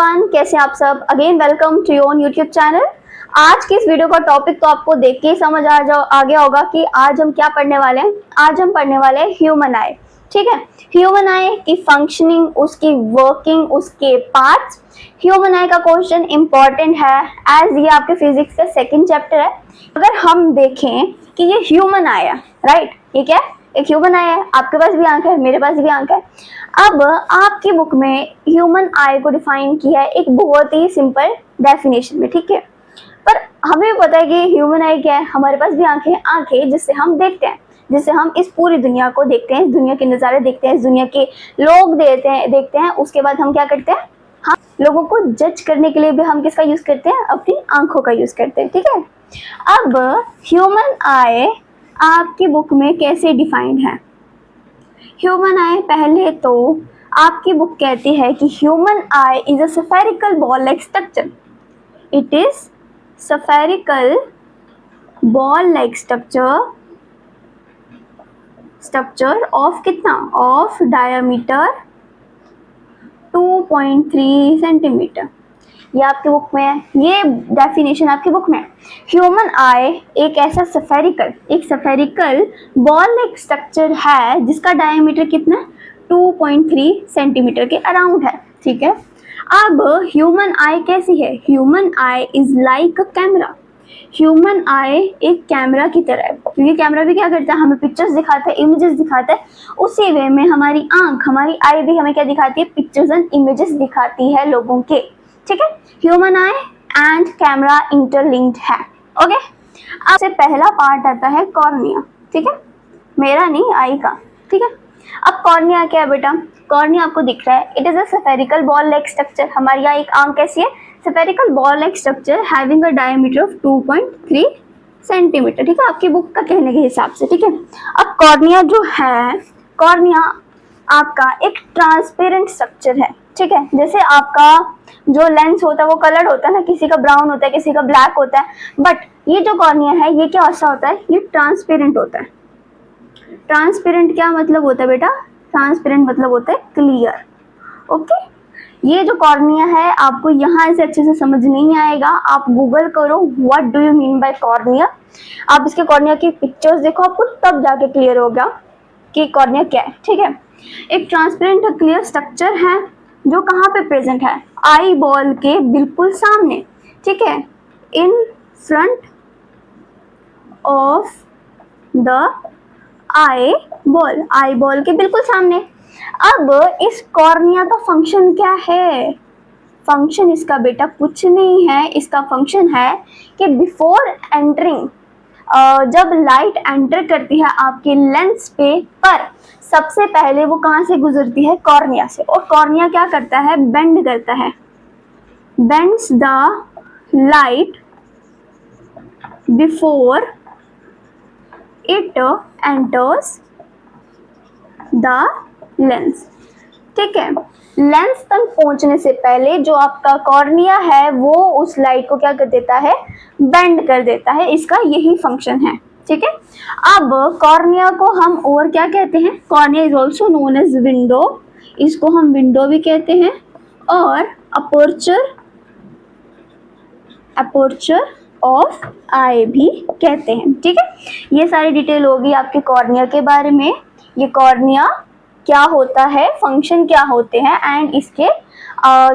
Everyone, कैसे आप सब। Again welcome to your YouTube channel. आज की इस वीडियो का टॉपिक तो आपको देख के ही समझ आ गया होगा कि आज हम क्या पढ़ने वाले हैं। आज हम पढ़ने वाले हैं ह्यूमन आई। ठीक है, ह्यूमन आई की फंक्शनिंग, उसकी वर्किंग, उसके पार्ट्स। ह्यूमन आई का क्वेश्चन इंपॉर्टेंट है एज ये आपके फिजिक्स का सेकंड चैप्टर है। अगर हम देखें कि ये ह्यूमन आई है, राइट, ये क्या है, एक ह्यूमन आई है। आपके पास भी आंख है, मेरे पास भी आंख है। अब आपकी बुक में ह्यूमन आई को डिफाइन किया है एक बहुत ही सिंपल डेफिनेशन में, ठीक है। पर हमें पता है कि ह्यूमन आई क्या है। हमारे पास भी आंखें जिससे हम देखते हैं, जिससे हम इस पूरी दुनिया को देखते हैं, इस दुनिया के नज़ारे देखते हैं, इस दुनिया के लोग देखते हैं। उसके बाद हम क्या करते हैं, हम लोगों को जज करने के लिए भी हम किसका यूज करते हैं, अपनी आंखों का यूज करते हैं, ठीक है। अब ह्यूमन आई आपकी बुक में कैसे डिफाइंड है। ह्यूमन आई पहले तो आपकी बुक कहती है कि human I is a spherical ball like structure. It is spherical ball like structure of कितना, ऑफ डायमीटर 2.3 सेंटीमीटर। ये आपकी बुक में है, ये डेफिनेशन आपकी बुक में है। ह्यूमन आई एक ऐसा स्फेरिकल बॉल लाइक स्ट्रक्चर है जिसका डायमीटर कितना, 2.3 सेंटीमीटर के अराउंड है, ठीक है। अब ह्यूमन आई कैसी है, human I is like a camera. Human आई एक कैमरा की तरह है, क्योंकि कैमरा भी क्या करता है, हमें पिक्चर्स दिखाता है, इमेजेस दिखाता है। उसी वे में हमारी आंख, हमारी आई भी हमें क्या दिखाती है, पिक्चर्स एंड इमेजेस दिखाती है लोगों के, ठीक है। Human I and camera interlinked है, ओके। अब से पहला पार्ट आता है कॉर्निया, ठीक है, मेरा नहीं, आई का, ठीक है। अब कॉर्निया क्या है बेटा, कॉर्निया आपको दिख रहा है, it is a spherical ball like structure. हमारी यहाँ एक आंख कैसी है, spherical ball like structure having a diameter of 2.3 centimetre, ठीक है, आपकी बुक का कहने के हिसाब से, ठीक है। अब कॉर्निया जो है, कॉर्निया आपका एक ट्रांसपेरेंट स्ट्रक्चर है, ठीक है। जैसे आपका जो लेंस होता है वो कलर्ड होता है ना, किसी का ब्राउन होता है, किसी का ब्लैक होता है, बट ये जो कॉर्निया है ये क्या ऐसा होता है, ये ट्रांसपेरेंट होता है। ट्रांसपेरेंट क्या मतलब होता है बेटा, ट्रांसपेरेंट मतलब होता है क्लियर, ओके। ये जो कॉर्निया है आपको यहाँ से अच्छे से समझ नहीं आएगा, आप गूगल करो what do you mean by cornea. आप इसके कॉर्निया की पिक्चर्स देखो, आपको तब जाके क्लियर होगा कि कॉर्निया क्या है, ठीक है। एक ट्रांसपेरेंट क्लियर स्ट्रक्चर है जो कहाँ पे प्रेजेंट है, आई बॉल के बिल्कुल सामने, ठीक है, in front of the eye ball के बिल्कुल सामने। अब इस कॉर्निया का फंक्शन क्या है, फंक्शन इसका बेटा कुछ नहीं है, इसका फंक्शन है कि बिफोर एंटरिंग, जब लाइट एंटर करती है आपके लेंस पे, पर सबसे पहले वो कहाँ से गुजरती है, कॉर्निया से। और कॉर्निया क्या करता है, बेंड करता है, bends the light before it enters the lens, ठीक है। लेंस तक पहुंचने से पहले जो आपका कॉर्निया है वो उस लाइट को क्या कर देता है, बेंड कर देता है, इसका यही फंक्शन है, ठीक है। अब कॉर्निया को हम और क्या कहते हैं, cornea is also known as window, इसको हम विंडो भी कहते हैं, और अपर्चर ऑफ आई भी कहते हैं, ठीक है। ये सारी डिटेल होगी आपके कॉर्निया के बारे में, ये कॉर्निया क्या होता है, फंक्शन क्या होते हैं, एंड इसके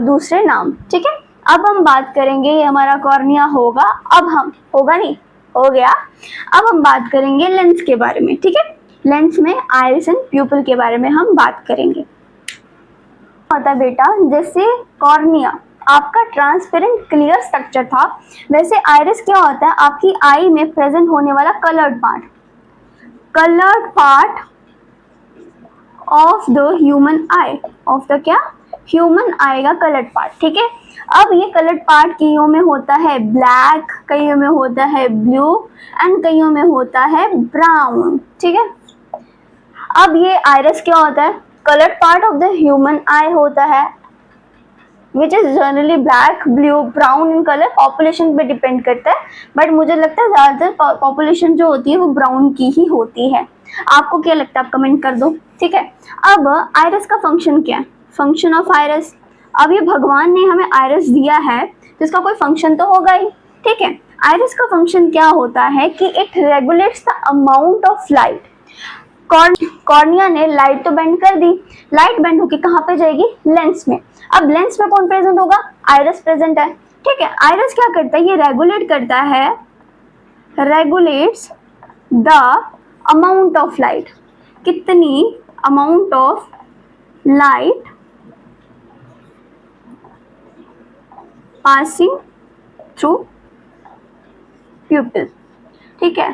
दूसरे नाम, ठीक है। अब हम बात करेंगे, ये हमारा कॉर्निया होगा, अब हम होगा नहीं, हो गया। अब हम बात करेंगे लेंस के बारे में, ठीक है। लेंस में आइरिस एंड प्यूपिल के बारे में हम बात करेंगे। होता है बेटा, जैसे कॉर्निया आपका ट्रांसपेरेंट क्लियर स्ट्रक्चर था, वैसे आइरिस क्या होता है, आपकी आई में प्रेजेंट होने वाला coloured part of the human I, of the क्या, ह्यूमन आई का कलर्ड पार्ट, ठीक है। अब ये कलर्ड पार्ट कईयों में होता है ब्लैक, कईयों में होता है ब्लू, एंड कईयों में होता है ब्राउन, ठीक है। अब ये आइरिस क्या होता है, coloured part of the human आई होता है, which is generally black, blue, brown in colour. Population पे डिपेंड करता है, बट मुझे लगता है ज़्यादातर पॉपुलेशन जो होती है वो ब्राउन की ही होती है। आपको क्या लगता है, आप कमेंट कर दो, ठीक है। अब आइरिस का फंक्शन क्या है, फंक्शन ऑफ आइरिस, अब ये भगवान ने हमें आयरस दिया है तो इसका कोई फंक्शन तो होगा ही, ठीक है। आयरस का फंक्शन क्या होता है कि it regulates the amount of light. Cornea ने लाइट तो बेंड कर दी, लाइट बेंड होके कहाँ पे जाएगी, लेंस में। अब लेंस में कौन प्रेजेंट होगा, आयरस प्रेजेंट है, ठीक है। आयरस क्या करता है, ये रेगुलेट करता है, regulates the amount of light, कितनी amount of light passing through pupil, ठीक है।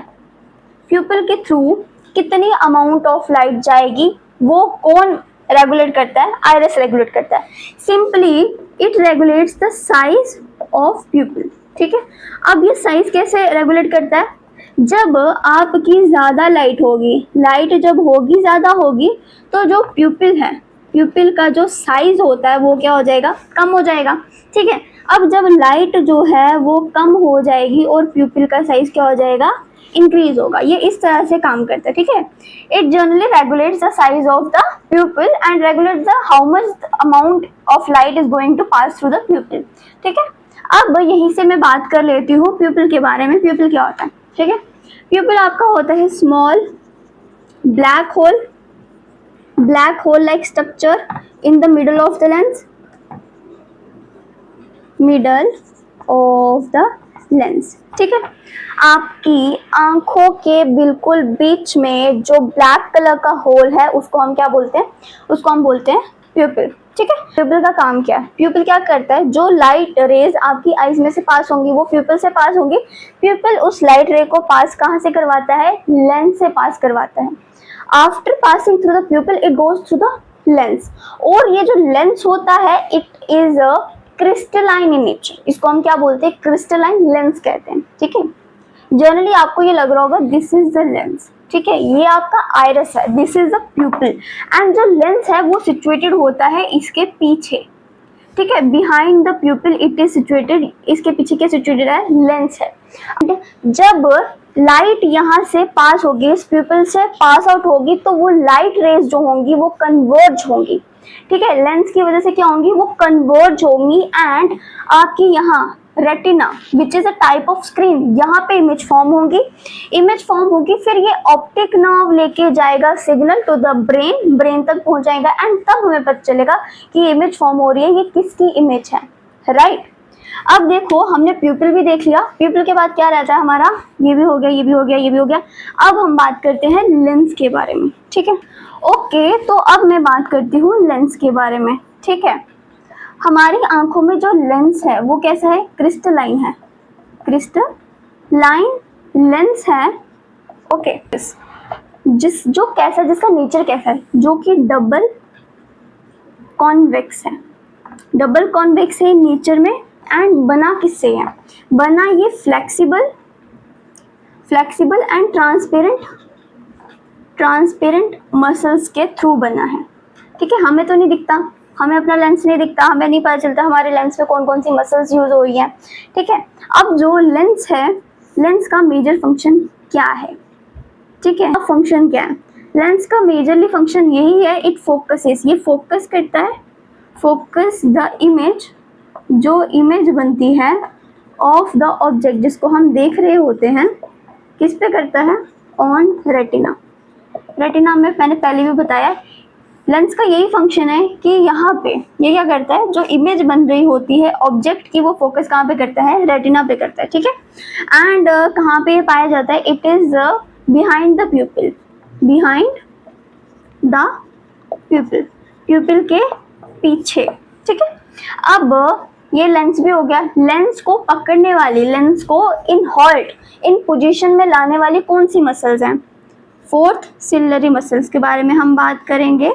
प्यूपिल के थ्रू कितनी अमाउंट ऑफ लाइट जाएगी वो कौन रेगुलेट करता है, आयरस रेगुलेट करता है। Simply it regulates the size of प्यूपिल, ठीक है। अब ये साइज कैसे रेगुलेट करता है, जब आपकी ज्यादा लाइट होगी, लाइट जब होगी ज्यादा होगी तो जो प्यूपिल है, प्यूपिल का जो साइज होता है वो क्या हो जाएगा, कम हो जाएगा, ठीक है। अब जब लाइट जो है वो कम हो जाएगी और प्यूपिल का साइज क्या हो जाएगा, इंक्रीज होगा। ये इस तरह से काम करता है, ठीक है। It generally regulates the size of the pupil and regulates the how much amount of light is going to pass through the pupil, ठीक है। अब यहीं से मैं बात कर लेती हूँ प्यूपिल के बारे में। प्यूपिल क्या होता है, ठीक है। प्यूपिल आपका होता है small black hole like structure in the middle of the lens, middle of the lens, ठीक है। आपकी आंखों के बिल्कुल बीच में जो ब्लैक कलर का होल है उसको हम क्या बोलते हैं, उसको हम बोलते हैं प्यूपिल, ठीक है। प्यूपिल का काम क्या है, प्यूपिल क्या करता है, जो लाइट रेज आपकी आईज में से पास होंगी वो प्यूपिल से पास होंगी। प्यूपिल उस लाइट रे को पास कहाँ से करवाता है, लेंस से पास करवाता है। After passing through the प्यूपिल it goes through the lens, और ये जो लेंस होता है it is a crystalline in nature, इसको हम क्या बोलते हैं, क्रिस्टलाइन लेंस कहते हैं, ठीक है। जनरली आपको ये लग रहा होगा दिस इज द लेंस, ठीक है, ये आपका आयरस है, this is the pupil, and जो लेंस है वो सिचुएटेड होता है इसके पीछे, ठीक है, behind the प्यूपिल it is situated, इसके पीछे क्या सिचुएटेड है, लेंस है। जब लाइट यहाँ से पास होगी, इस प्यूपिल से पास आउट होगी तो वो लाइट रेज जो होंगी वो कन्वर्ज होंगी, ठीक है, लेंस की वजह से क्या होंगी, वो कन्वर्ज होंगी एंड आपकी यहाँ retina which is a type of screen, यहाँ पे इमेज फॉर्म होगी, फिर ये ऑप्टिक नर्व लेके जाएगा signal to the brain, brain तक पहुंच जाएगा एंड तब हमें पता चलेगा कि इमेज फॉर्म हो रही है, ये किसकी इमेज है, राइट। अब देखो हमने प्यूपिल भी देख लिया, प्यूपिल के बाद क्या रहता है हमारा, ये भी हो गया, ये भी हो गया, ये भी हो गया। अब हम बात करते हैं लेंस के बारे में, ठीक है। ओके, तो अब मैं बात करती हूँ लेंस के बारे में, ठीक है। हमारी आंखों में जो लेंस है वो कैसा है, क्रिस्टलाइन है, क्रिस्टलाइन लेंस है, ओके। जो कैसा, जिसका नेचर कैसा है, जो कि डबल कॉन्वेक्स है, डबल कॉन्वेक्स है नेचर में, एंड बना किससे है, बना ये फ्लेक्सिबल एंड ट्रांसपेरेंट मसल्स के थ्रू बना है, ठीक है। हमें तो नहीं दिखता, हमें अपना लेंस नहीं दिखता, हमें नहीं पता चलता हमारे लेंस में कौन कौन सी मसल्स यूज हो रही हैं, ठीक है। अब जो लेंस है, लेंस का मेजर फंक्शन क्या है, ठीक है। अब फंक्शन क्या है, लेंस का मेजरली फंक्शन यही है, इट फोकसेस, ये फोकस करता है, फोकस द इमेज, जो इमेज बनती है ऑफ द ऑब्जेक्ट, जिसको हम देख रहे होते हैं, किस पे करता है, ऑन रेटिना। रेटिना में मैंने पहले भी बताया लेंस का यही फंक्शन है कि यहाँ पे ये क्या करता है, जो इमेज बन रही होती है ऑब्जेक्ट की वो फोकस कहाँ पे करता है, रेटिना पे करता है, ठीक है। एंड कहाँ पे पाया जाता है, it is behind the प्यूपिल, behind the प्यूपिल, प्यूपिल के पीछे, ठीक है। अब ये लेंस भी हो गया, लेंस को पकड़ने वाली, लेंस को इन हॉल्ट, इन पोजीशन में लाने वाली कौन सी मसल्स हैं, फोर्थ सिलरी मसल्स के बारे में हम बात करेंगे,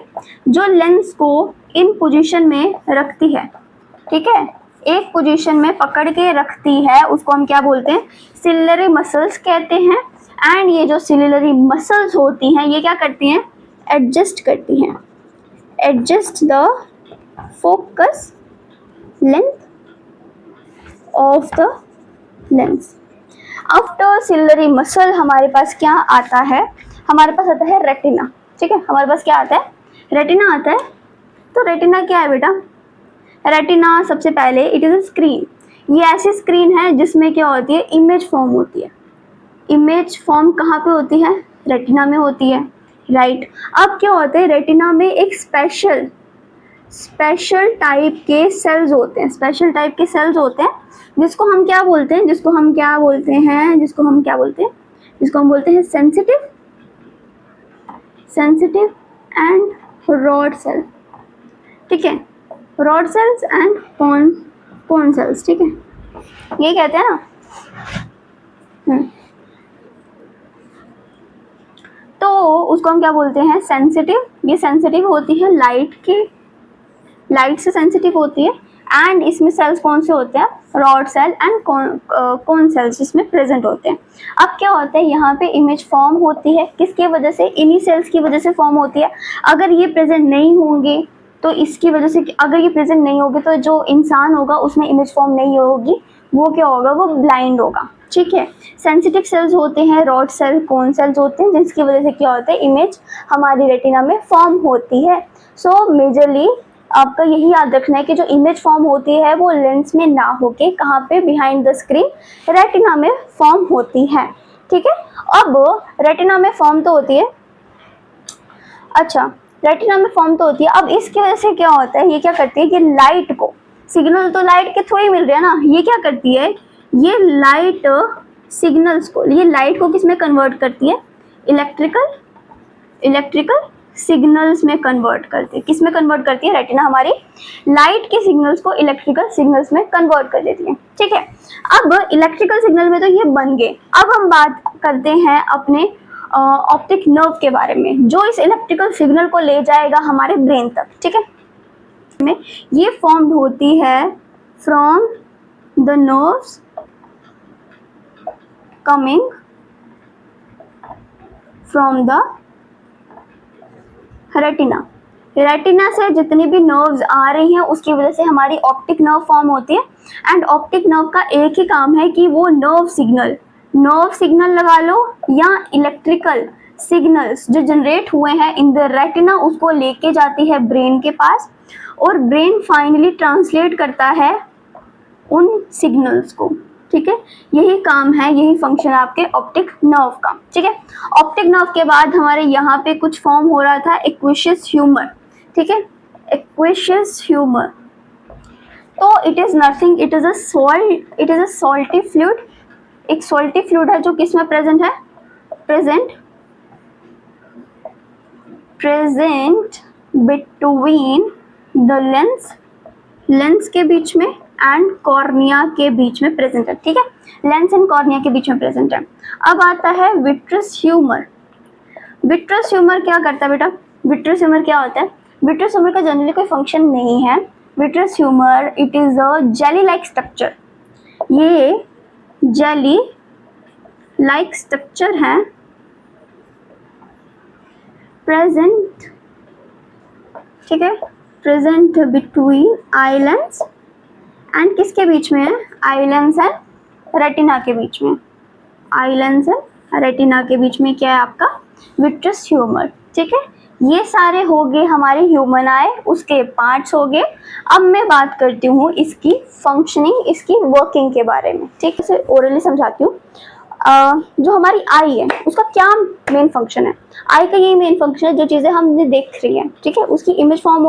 जो लेंस को इन पोजीशन में रखती है, ठीक है, एक पोजीशन में पकड़ के रखती है, उसको हम क्या बोलते हैं, सिलरी मसल्स कहते हैं। एंड ये जो सिलरी मसल्स होती हैं ये क्या करती हैं, एडजस्ट करती हैं, adjust the focus length of the lens. After ciliary muscle हमारे पास क्या आता है, हमारे पास आता है रेटिना, ठीक है। हमारे पास क्या आता है, रेटिना आता है। तो रेटिना क्या है बेटा, रेटिना सबसे पहले इट इज अ स्क्रीन, ये ऐसी स्क्रीन है जिसमें क्या होती है, इमेज फॉर्म होती है। इमेज फॉर्म कहाँ पे होती है, रेटिना में होती है, राइट। अब क्या होता है, रेटिना में एक स्पेशल टाइप के सेल्स होते हैं, स्पेशल टाइप के सेल्स होते हैं जिसको हम क्या बोलते हैं, जिसको हम बोलते हैं सेंसिटिव एंड रॉड सेल, ठीक है, rod cells and cone cells, ठीक है, ये कहते हैं ना। तो उसको हम क्या बोलते हैं, सेंसिटिव। ये सेंसिटिव होती है लाइट से सेंसिटिव होती है, एंड इसमें सेल्स कौन से होते हैं, rod cell and cone cells इसमें प्रेजेंट होते हैं। अब क्या होता है, यहाँ पे इमेज फॉर्म होती है, किसके वजह से, इन्हीं सेल्स की वजह से फॉर्म होती है। अगर ये प्रेजेंट नहीं होंगे तो इसकी वजह से, अगर ये प्रेजेंट नहीं होगी तो जो इंसान होगा उसमें इमेज फॉर्म नहीं होगी, वो क्या होगा, वो ब्लाइंड होगा, ठीक है। सेंसिटिव सेल्स होते हैं, रॉड सेल, कोन सेल्स होते हैं, जिसकी वजह से क्या होता है, इमेज हमारी रेटिना में फॉर्म होती है। सो मेजरली आपका यही याद रखना है कि जो इमेज फॉर्म होती है वो लेंस में ना होके कहाँ पे, बिहाइंड द स्क्रीन रेटिना में फॉर्म होती है, ठीक है। अब रेटिना में फॉर्म तो होती है, अच्छा, रेटिना में फॉर्म तो होती है। अब इसकी वजह से क्या होता है, ये क्या करती है कि लाइट को, सिग्नल तो लाइट के थ्रू ही मिल रहे हैं ना, ये क्या करती है, ये लाइट सिग्नल्स को, ये लाइट को किस में कन्वर्ट करती है, इलेक्ट्रिकल सिग्नल्स में कन्वर्ट करती है। किस में कन्वर्ट करती है, रेटिना हमारी लाइट के सिग्नल्स को इलेक्ट्रिकल सिग्नल्स में कन्वर्ट कर देती है, ठीक है। अब इलेक्ट्रिकल सिग्नल में तो ये बन गए, अब हम बात करते हैं अपने ऑप्टिक नर्व के बारे में, जो इस इलेक्ट्रिकल सिग्नल को ले जाएगा हमारे ब्रेन तक, ठीक है। में ये फॉर्म्ड होती है from the nerves coming from the retina से जितनी भी नर्व्स आ रही हैं उसकी वजह से हमारी ऑप्टिक नर्व फॉर्म होती है। एंड ऑप्टिक नर्व का एक ही काम है कि वो नर्व सिग्नल लगा लो या इलेक्ट्रिकल सिग्नल्स जो जनरेट हुए हैं इन द रेटिना उसको लेके जाती है ब्रेन के पास, और ब्रेन फाइनली ट्रांसलेट करता है उन सिग्नल्स को, ठीक है। यही काम है, यही फंक्शन है आपके ऑप्टिक नर्व का, ठीक है। ऑप्टिक नर्व के बाद हमारे यहाँ पे कुछ फॉर्म हो रहा था एक्वेशियस ह्यूमर, ठीक है, एक्वेशियस ह्यूमर। तो it is nothing, it is a salty fluid, एक सॉल्टी फ्लूइड है जो किस में प्रेजेंट है, प्रेजेंट बिटवीन द लेंस के बीच में एंड कॉर्निया के बीच में प्रेजेंट है, ठीक है, लेंस एंड कॉर्निया के बीच में प्रेजेंट है। अब आता है विट्रस ह्यूमर। विट्रस ह्यूमर क्या करता है बेटा, विट्रस ह्यूमर क्या होता है, विट्रस ह्यूमर का जनरली कोई फंक्शन नहीं है। Vitreous humour it is a jelly like structure, ये जेली लाइक स्ट्रक्चर है प्रेजेंट, ठीक है, present between eye lens and किसके बीच में है, आई लेंस एंड रेटिना के बीच में, आई लेंस एंड रेटिना के बीच में क्या है आपका विट्रस ह्यूमर, ठीक है। ये सारे हो गए हमारे ह्यूमन आई, उसके पार्ट्स हो गए। अब मैं बात करती हूँ इसकी फंक्शनिंग, इसकी वर्किंग के बारे में, ठीक है, ओरली समझाती हूँ। जो हमारी आई है उसका क्या मेन फंक्शन है, आई का यही मेन फंक्शन है, जो चीज़ें हमने देख रही हैं, ठीक है, उसकी इमेज फॉर्म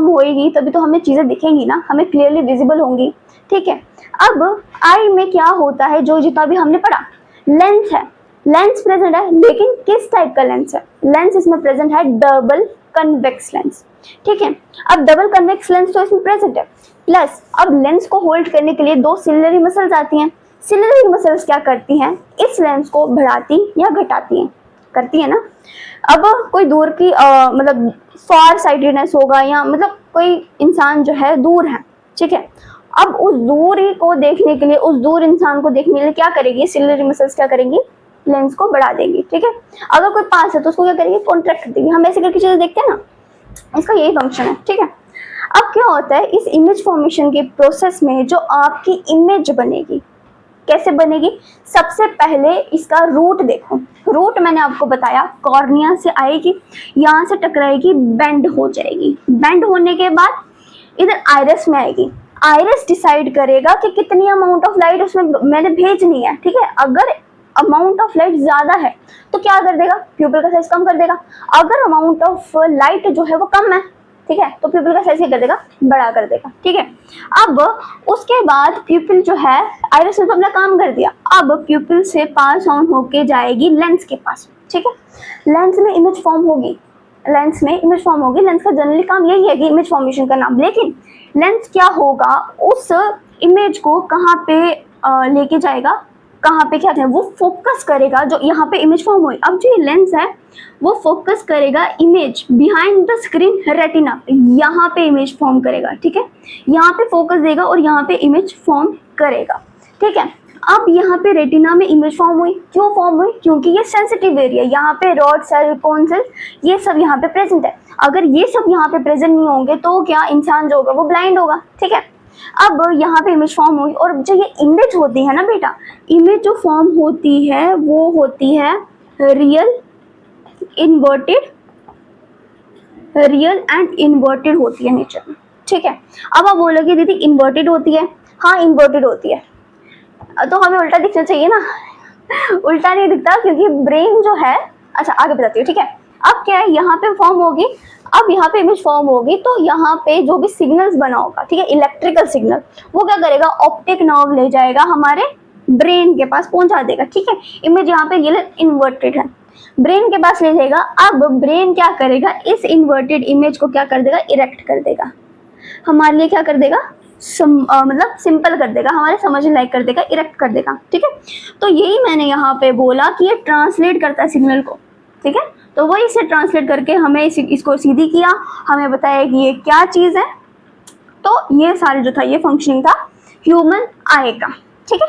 होएगी तभी तो हमें चीज़ें दिखेंगी ना, हमें क्लियरली विजिबल होंगी, ठीक है। अब आई में क्या होता है, जो जितना भी हमने पढ़ा, लेंस है, लेंस प्रेजेंट है, लेकिन किस टाइप का लेंस है, लेंस इसमें प्रेजेंट है डबल कन्वेक्स लेंस, ठीक है। अब डबल कन्वेक्स लेंस तो इसमें प्रेजेंट है, प्लस अब लेंस को होल्ड करने के लिए दो सिलियरी मसल्स आती हैं। सिलियरी मसल्स क्या करती हैं, इस लेंस को बढ़ाती या घटाती हैं, करती है ना। अब कोई दूर की मतलब फार साइटेडनेस होगा, या मतलब कोई इंसान जो है दूर है, ठीक है, अब उस दूरी को देखने के लिए, उस दूर इंसान को देखने के लिए क्या करेगी, सिलियरी मसल्स क्या करेंगी, लेंस को बढ़ा देंगी, ठीक है। अगर कोई पास है तो उसको क्या करेगी, कॉन्ट्रैक्ट कर देगी। हम ऐसे करके चीजें देखते हैं ना, इसका यही फंक्शन है, ठीक है। अब क्या होता है, इस इमेज फॉर्मेशन के प्रोसेस में जो आपकी इमेज बनेगी, कैसे बनेगी, सबसे पहले इसका रूट देखो। रूट मैंने आपको बताया कॉर्निया से आएगी, यहाँ से टकराएगी, बेंड हो जाएगी, बेंड होने के बाद इधर आइरिस में आएगी। आइरिस डिसाइड करेगा कि कितनी अमाउंट ऑफ लाइट उसमें मैंने भेजनी है, ठीक है। अगर अमाउंट ऑफ लाइट ज्यादा है तो क्या कर देगा, प्यूपिल का साइज कम कर देगा। अगर अमाउंट ऑफ लाइट जो है वो कम है, ठीक है, तो प्यूपिल का साइज क्या कर देगा, बड़ा कर देगा, ठीक है। अब उसके बाद प्यूपिल जो है, आइरिस ने तो अपना काम कर दिया, अब प्यूपिल से पास ऑन होके जाएगी लेंस के पास, ठीक है। लेंस में इमेज फॉर्म होगी, लेंस में इमेज फॉर्म होगी। लेंस का जनरली काम यही है कि इमेज फॉर्मेशन का नाम, लेकिन लेंस क्या होगा, उस इमेज को कहाँ पे लेके जाएगा, कहाँ पे क्या है, वो फोकस करेगा जो यहाँ पे इमेज फॉर्म हुई। अब जो ये लेंस है वो फोकस करेगा image behind the screen retina, यहाँ पे इमेज फॉर्म करेगा, ठीक है। यहाँ पे फोकस देगा और यहाँ पे इमेज फॉर्म करेगा, ठीक है। अब यहाँ पे रेटिना में इमेज फॉर्म हुई, क्यों फॉर्म हुई, क्योंकि ये सेंसिटिव एरिया, यहाँ पे रॉड सेल, कोन सेल, ये सब यहाँ पे प्रेजेंट है। अगर ये सब यहाँ पे प्रेजेंट नहीं होंगे तो क्या इंसान जो होगा वो ब्लाइंड होगा, ठीक है। अब यहाँ पे इमेज फॉर्म हुई, और जो ये इमेज होती है ना बेटा, इमेज जो फॉर्म होती है वो होती है रियल एंड इन्वर्टेड होती है नेचर में, ठीक है। अब आप बोलोगे दीदी इन्वर्टेड होती है, हाँ इन्वर्टेड होती है, तो हमें उल्टा दिखना चाहिए ना। उल्टा नहीं दिखता क्योंकि ब्रेन जो है, अच्छा आगे बताती हूँ, ठीक है। अब क्या है, यहाँ पे फॉर्म होगी, अब यहाँ पे इमेज फॉर्म होगी, तो यहाँ पे जो भी सिग्नल्स बना होगा, ठीक है, इलेक्ट्रिकल सिग्नल, वो क्या करेगा, ऑप्टिक नर्व ले जाएगा हमारे ब्रेन के पास पहुंचा देगा, ठीक है। इमेज यहाँ पे ये इन्वर्टेड है, ब्रेन के पास ले जाएगा। अब ब्रेन क्या करेगा, इस इन्वर्टेड इमेज को क्या कर देगा, इरेक्ट कर देगा, हमारे लिए क्या कर देगा, मतलब सिंपल कर देगा, हमारे समझ लायक कर देगा, इरेक्ट कर देगा, ठीक है। तो यही मैंने यहाँ पे बोला कि ये ट्रांसलेट करता है सिग्नल को, ठीक है। तो वही से ट्रांसलेट करके हमें इसको सीधी किया, हमें बताया कि ये क्या चीज़ है। तो ये सारे जो था ये फंक्शनिंग था ह्यूमन आई का, ठीक है।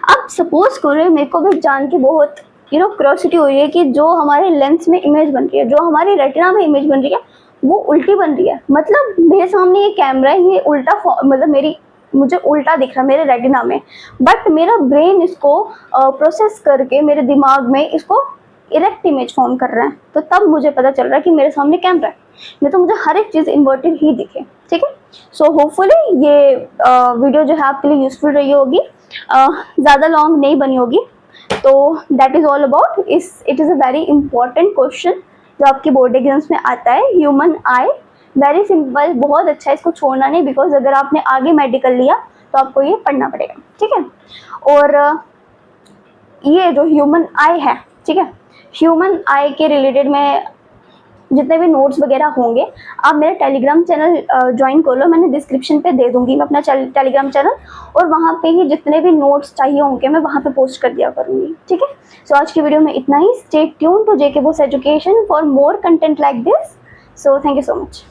अब सपोज करो मेरे को भी जान के बहुत क्यूरियोसिटी हो रही है कि जो हमारे लेंस में इमेज बन रही है, जो हमारी रेटिना में इमेज बन रही है, वो उल्टी बन रही है। मतलब मेरे सामने ये कैमरा है, ये उल्टा, मतलब मुझे उल्टा दिख रहा है मेरे रेटिना में, बट मेरा ब्रेन इसको प्रोसेस करके मेरे दिमाग में इसको इरेक्ट इमेज फॉर्म कर रहा है। तो तब मुझे पता चल रहा है कि मेरे सामने कैमरा है, नहीं तो मुझे हर एक चीज़ इन्वर्टेड ही दिखे, ठीक है। सो होपफुली ये वीडियो जो है आपके लिए यूजफुल रही होगी, ज़्यादा लॉन्ग नहीं बनी होगी। तो that is all about it is a very important question जो आपके बोर्ड एग्जाम्स में आता है, ह्यूमन आई। वेरी सिंपल, बहुत अच्छा है, इसको छोड़ना नहीं, बिकॉज अगर आपने आगे मेडिकल लिया तो आपको ये पढ़ना पड़ेगा, ठीक है। और ये जो ह्यूमन आई है, ठीक है, ह्यूमन आई के रिलेटेड में जितने भी नोट्स वगैरह होंगे आप मेरा टेलीग्राम चैनल ज्वाइन कर लो, मैंने डिस्क्रिप्शन पे दे दूंगी मैं अपना टेलीग्राम चैनल, और वहाँ पे ही जितने भी नोट्स चाहिए होंगे मैं वहाँ पे पोस्ट कर दिया करूँगी, ठीक है। सो आज की वीडियो में इतना ही। Stay tune to JK Bose education for more content like this. So thank you so much.